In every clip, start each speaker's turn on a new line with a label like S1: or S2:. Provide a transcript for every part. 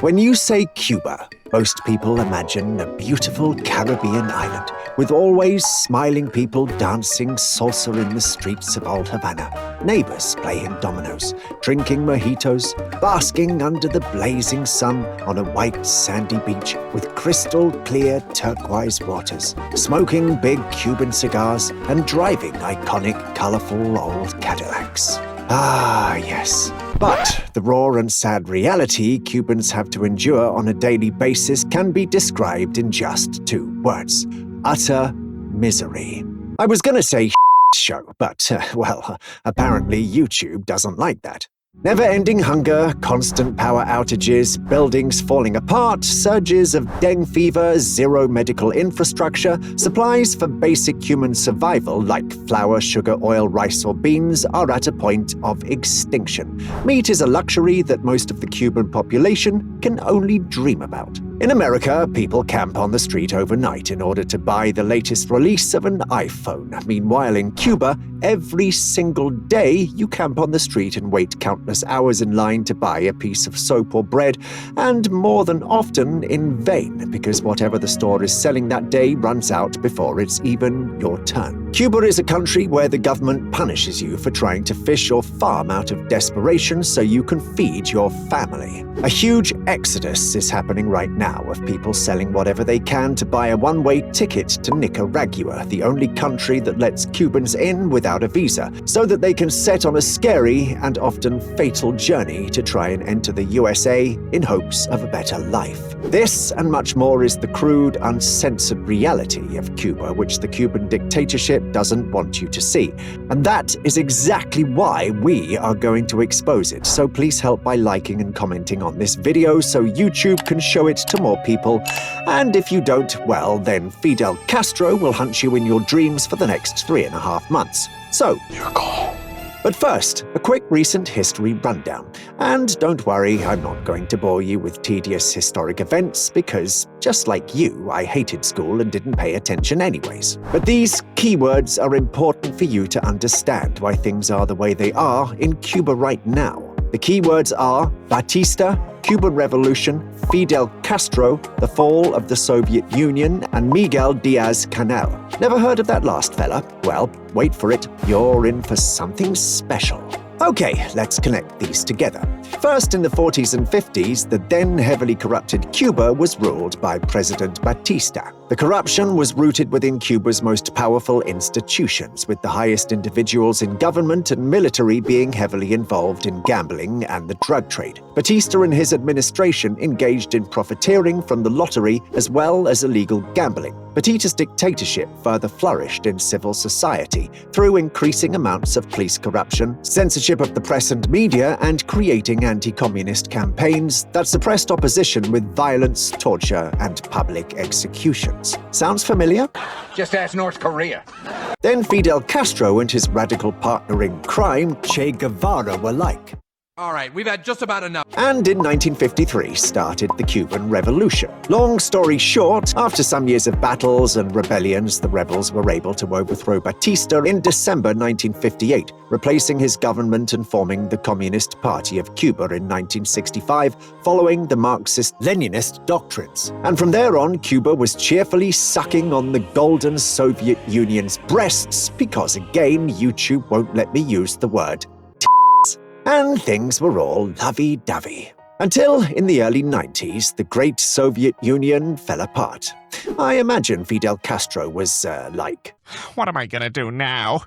S1: When you say Cuba, most people imagine a beautiful Caribbean island with always smiling people dancing salsa in the streets of old Havana, neighbors playing dominoes, drinking mojitos, basking under the blazing sun on a white sandy beach with crystal clear turquoise waters, smoking big Cuban cigars and driving iconic, colorful old Cadillacs. Ah, yes. But the raw and sad reality Cubans have to endure on a daily basis can be described in just 2 words: utter misery. I was gonna say show, but, apparently YouTube doesn't like that. Never-ending hunger, constant power outages, buildings falling apart, surges of dengue fever, zero medical infrastructure, supplies for basic human survival like flour, sugar, oil, rice, or beans are at a point of extinction. Meat is a luxury that most of the Cuban population can only dream about. In America, people camp on the street overnight in order to buy the latest release of an iPhone. Meanwhile, in Cuba, every single day you camp on the street and wait countless hours in line to buy a piece of soap or bread, and more than often in vain, because whatever the store is selling that day runs out before it's even your turn. Cuba is a country where the government punishes you for trying to fish or farm out of desperation so you can feed your family. A huge exodus is happening right now of people selling whatever they can to buy a one-way ticket to Nicaragua, the only country that lets Cubans in without a visa, so that they can set on a scary and often fatal journey to try and enter the USA in hopes of a better life. This and much more is the crude, uncensored reality of Cuba, which the Cuban dictatorship doesn't want you to see. And that is exactly why we are going to expose it, so please help by liking and commenting on this video so YouTube can show it to more people. And if you don't, well, then Fidel Castro will hunt you in your dreams for the next 3.5 months. So, your call. But first, a quick recent history rundown. And don't worry, I'm not going to bore you with tedious historic events because, just like you, I hated school and didn't pay attention anyways. But these keywords are important for you to understand why things are the way they are in Cuba right now. The keywords are Batista, Cuban Revolution, Fidel Castro, the fall of the Soviet Union, and Miguel Diaz-Canel. Never heard of that last fella? Well, wait for it. You're in for something special. Okay, let's connect these together. First, in the 40s and 50s, the then heavily corrupted Cuba was ruled by President Batista. The corruption was rooted within Cuba's most powerful institutions, with the highest individuals in government and military being heavily involved in gambling and the drug trade. Batista and his administration engaged in profiteering from the lottery as well as illegal gambling. Batista's dictatorship further flourished in civil society through increasing amounts of police corruption, censorship of the press and media, and creating anti-communist campaigns that suppressed opposition with violence, torture, and public executions. Sounds familiar?
S2: Just ask North Korea.
S1: Then Fidel Castro and his radical partner in crime, Che Guevara, were like.
S3: All right, we've had just about enough.
S1: And in 1953 started the Cuban Revolution. Long story short, after some years of battles and rebellions, the rebels were able to overthrow Batista in December 1958, replacing his government and forming the Communist Party of Cuba in 1965, following the Marxist-Leninist doctrines. And from there on, Cuba was cheerfully sucking on the golden Soviet Union's breasts because, again, YouTube won't let me use the word and things were all lovey-dovey. Until, in the early 90s, the great Soviet Union fell apart. I imagine Fidel Castro was, like,
S4: what am I gonna do now?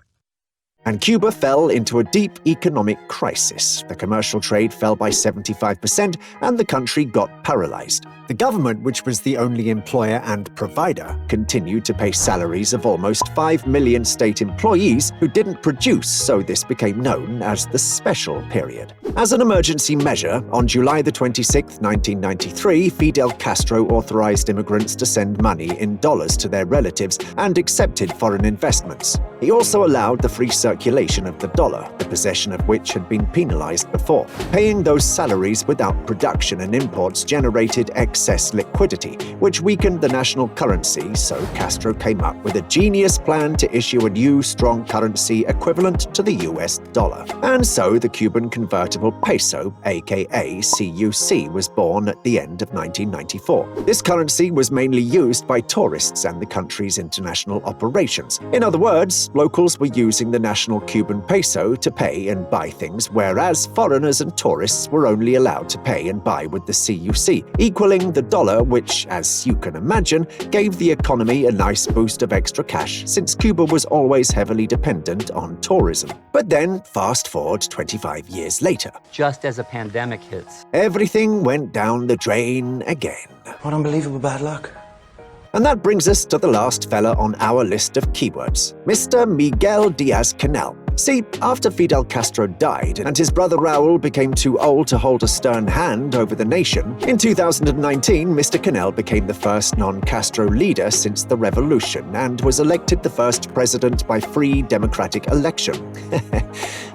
S1: And Cuba fell into a deep economic crisis. The commercial trade fell by 75%, and the country got paralyzed. The government, which was the only employer and provider, continued to pay salaries of almost 5 million state employees who didn't produce, so this became known as the Special Period. As an emergency measure, on July the 26th, 1993, Fidel Castro authorized immigrants to send money in dollars to their relatives and accepted foreign investments. He also allowed the free circulation of the dollar, the possession of which had been penalized before. Paying those salaries without production and imports generated excess excess liquidity, which weakened the national currency, so Castro came up with a genius plan to issue a new strong currency equivalent to the US dollar. And so the Cuban convertible peso, aka CUC, was born at the end of 1994. This currency was mainly used by tourists and the country's international operations. In other words, locals were using the national Cuban peso to pay and buy things, whereas foreigners and tourists were only allowed to pay and buy with the CUC, equaling the dollar, which, as you can imagine, gave the economy a nice boost of extra cash, since Cuba was always heavily dependent on tourism. But then, fast forward 25 years later.
S5: Just as a pandemic hits.
S1: Everything went down the drain again.
S2: What unbelievable bad luck.
S1: And that brings us to the last fella on our list of keywords, Mr. Miguel Diaz-Canel. See, after Fidel Castro died and his brother Raul became too old to hold a stern hand over the nation, in 2019, Mr. Canel became the first non-Castro leader since the revolution and was elected the first president by free democratic election.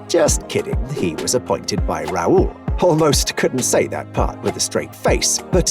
S1: Just kidding, he was appointed by Raul. Almost couldn't say that part with a straight face, but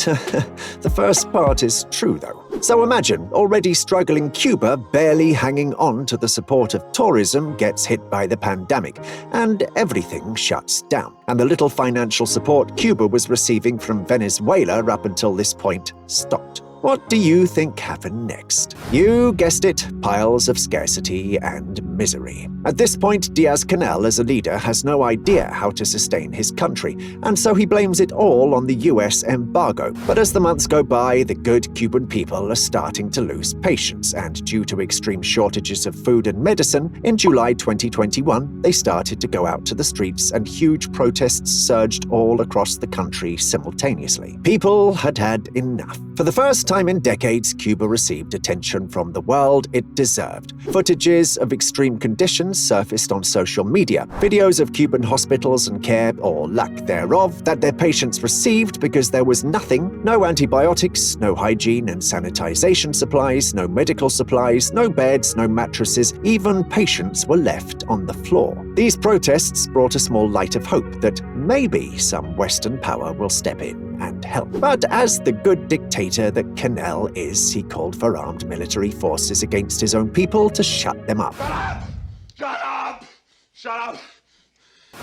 S1: the first part is true though. So imagine, already struggling Cuba, barely hanging on to the support of tourism, gets hit by the pandemic, and everything shuts down. And the little financial support Cuba was receiving from Venezuela up until this point stopped. What do you think happened next? You guessed it, piles of scarcity and misery. At this point, Diaz-Canel as a leader has no idea how to sustain his country, and so he blames it all on the US embargo. But as the months go by, the good Cuban people are starting to lose patience, and due to extreme shortages of food and medicine, in July 2021, they started to go out to the streets and huge protests surged all across the country simultaneously. People had had enough. For the first time in decades, Cuba received attention from the world it deserved. Footages of extreme conditions surfaced on social media. Videos of Cuban hospitals and care, or lack thereof, that their patients received because there was nothing, no antibiotics, no hygiene and sanitization supplies, no medical supplies, no beds, no mattresses, even patients were left on the floor. These protests brought a small light of hope that maybe some Western power will step in and help. But as the good dictator that Canel is, he called for armed military forces against his own people to shut them up.
S2: Shut up! Shut up!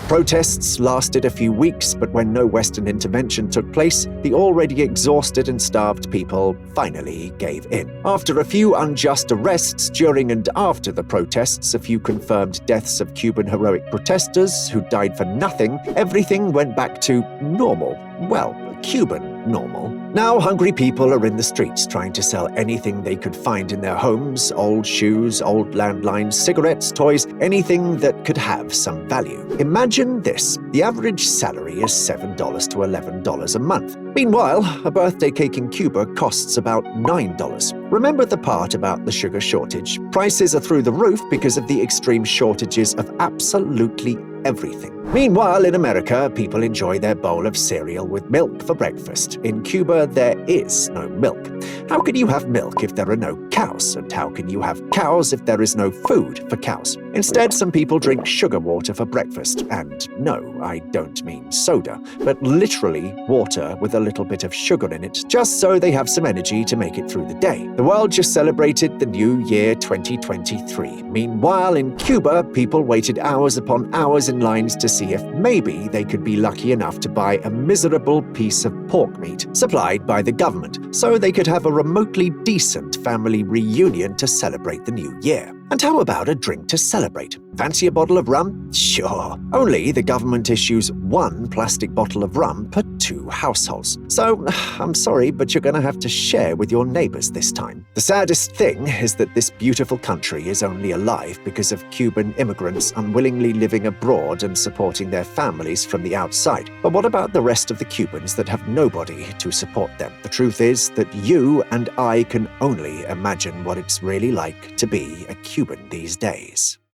S1: Protests lasted a few weeks, but when no Western intervention took place, the already exhausted and starved people finally gave in. After a few unjust arrests during and after the protests, a few confirmed deaths of Cuban heroic protesters who died for nothing, everything went back to normal. Well, Cuban normal. Now hungry people are in the streets trying to sell anything they could find in their homes, old shoes, old landlines, cigarettes, toys, anything that could have some value. Imagine this. The average salary is $7 to $11 a month. Meanwhile, a birthday cake in Cuba costs about $9. Remember the part about the sugar shortage? Prices are through the roof because of the extreme shortages of absolutely everything. Meanwhile, in America, people enjoy their bowl of cereal with milk for breakfast. In Cuba, there is no milk. How can you have milk if there are no cows? And how can you have cows if there is no food for cows? Instead, some people drink sugar water for breakfast. And no, I don't mean soda, but literally water with a little bit of sugar in it, just so they have some energy to make it through the day. The world just celebrated the new year 2023. Meanwhile, in Cuba, people waited hours upon hours in lines to see if maybe they could be lucky enough to buy a miserable piece of pork meat supplied by the government, so they could have a remotely decent family reunion to celebrate the new year. And how about a drink to celebrate? Fancy a bottle of rum? Sure. Only the government issues one plastic bottle of rum per 2 households. So, I'm sorry, but you're going to have to share with your neighbors this time. The saddest thing is that this beautiful country is only alive because of Cuban immigrants unwillingly living abroad and supporting their families from the outside. But what about the rest of the Cubans that have nobody to support them? The truth is that you and I can only imagine what it's really like to be a Cuban these days.